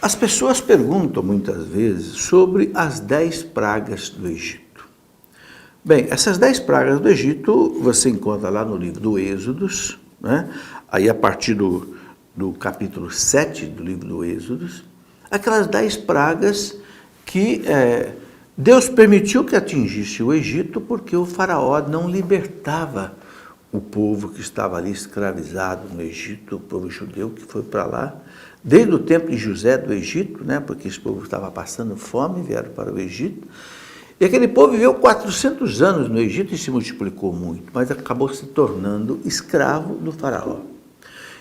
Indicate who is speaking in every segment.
Speaker 1: As pessoas perguntam muitas vezes sobre as 10 pragas do Egito. Bem, essas 10 pragas do Egito você encontra lá no livro do Êxodos, né? Aí a partir do capítulo 7 do livro do Êxodos, aquelas 10 pragas que Deus permitiu que atingisse o Egito porque o faraó não libertava o povo que estava ali escravizado no Egito, o povo judeu que foi para lá, desde o tempo de José do Egito, né, porque esse povo estava passando fome, vieram para o Egito, e aquele povo viveu 400 anos no Egito e se multiplicou muito, mas acabou se tornando escravo do faraó.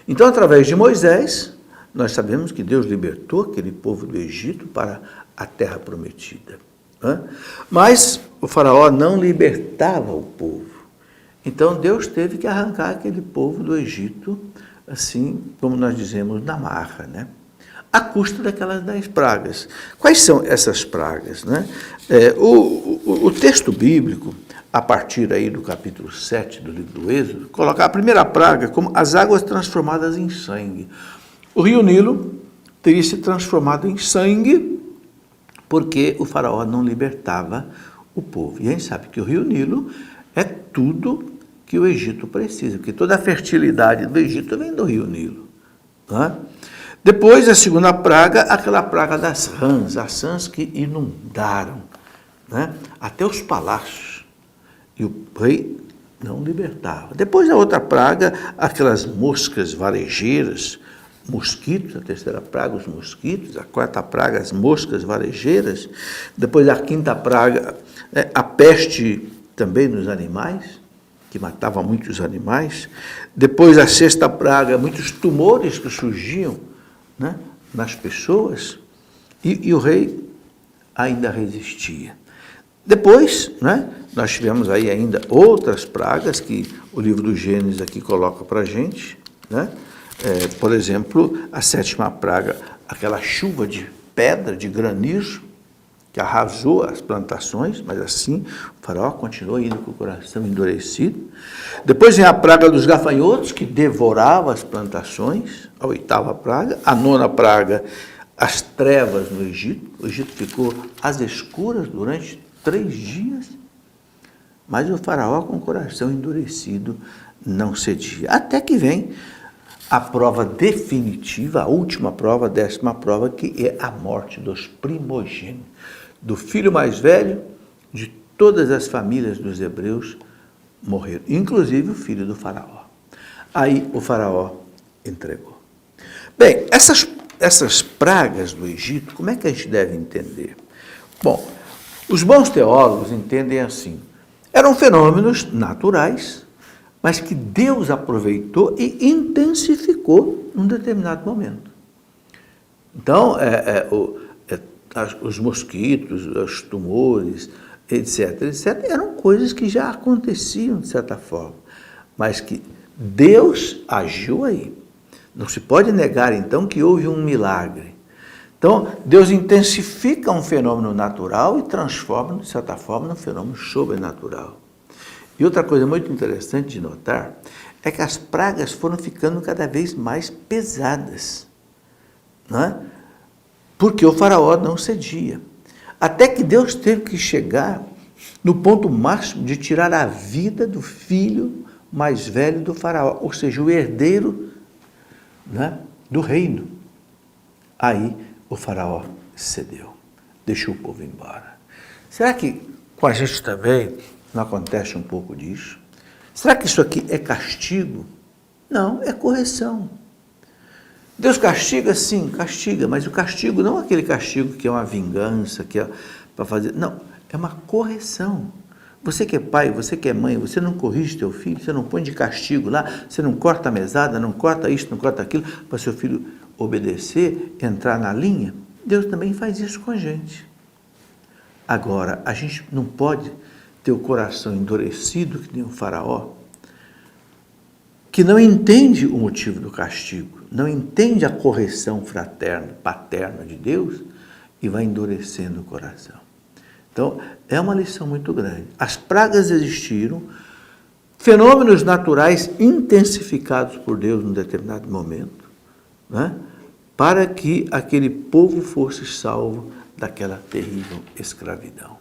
Speaker 1: Então, através de Moisés, nós sabemos que Deus libertou aquele povo do Egito para a terra prometida, né? Mas o faraó não libertava o povo. Então, Deus teve que arrancar aquele povo do Egito, assim como nós dizemos, na marra, né? À custa daquelas 10 pragas. Quais são essas pragas, né? O texto bíblico, a partir aí do capítulo 7 do livro do Êxodo, coloca a primeira praga como as águas transformadas em sangue. O rio Nilo teria se transformado em sangue porque o faraó não libertava o povo. E a gente sabe que o rio Nilo é tudo que o Egito precisa, porque toda a fertilidade do Egito vem do rio Nilo, né? Depois, a segunda praga, aquela praga das rãs, as rãs que inundaram, né, até os palácios, e o rei não libertava. Depois, a outra praga, aquelas moscas varejeiras, mosquitos, a terceira praga, os mosquitos, a quarta praga, as moscas varejeiras. Depois, a quinta praga, a peste também nos animais, que matava muitos animais. Depois, a sexta praga, muitos tumores que surgiam, né, nas pessoas, e o rei ainda resistia. Depois, né, nós tivemos aí ainda outras pragas que o livro do Gênesis aqui coloca para a gente, né? Por exemplo, a sétima praga, aquela chuva de pedra, de granizo, que arrasou as plantações, mas assim o faraó continuou indo com o coração endurecido. Depois vem a praga dos gafanhotos, que devorava as plantações, a oitava praga. A nona praga, as trevas no Egito. O Egito ficou às escuras durante 3 dias, mas o faraó, com o coração endurecido, não cedia. Até que vem a prova definitiva, a última prova, a 10ª prova, que é a morte dos primogênitos, do filho mais velho de todas as famílias dos hebreus morreram, inclusive o filho do faraó. Aí o faraó entregou. Bem, essas pragas do Egito, como é que a gente deve entender? Bom, os bons teólogos entendem assim: eram fenômenos naturais, mas que Deus aproveitou e intensificou num determinado momento. Então, os mosquitos, os tumores, etc., eram coisas que já aconteciam de certa forma, mas que Deus agiu aí. Não se pode negar, então, que houve um milagre. Então, Deus intensifica um fenômeno natural e transforma, de certa forma, num fenômeno sobrenatural. E outra coisa muito interessante de notar é que as pragas foram ficando cada vez mais pesadas, não é? Porque o faraó não cedia. Até que Deus teve que chegar no ponto máximo de tirar a vida do filho mais velho do faraó, ou seja, o herdeiro, né, do reino. Aí o faraó cedeu, deixou o povo embora. Será que com a gente também não acontece um pouco disso? Será que isso aqui é castigo? Não, é correção. Deus castiga, sim, castiga, mas o castigo não é aquele castigo que é uma vingança, que é para fazer. Não, é uma correção. Você que é pai, você que é mãe, você não corrige teu filho, você não põe de castigo lá, você não corta a mesada, não corta isso, não corta aquilo, para seu filho obedecer, entrar na linha. Deus também faz isso com a gente. Agora, a gente não pode ter o coração endurecido, que nem o faraó, que não entende o motivo do castigo, não entende a correção fraterna, paterna de Deus e vai endurecendo o coração. Então, é uma lição muito grande. As pragas existiram, fenômenos naturais intensificados por Deus num determinado momento, né? para que aquele povo fosse salvo daquela terrível escravidão.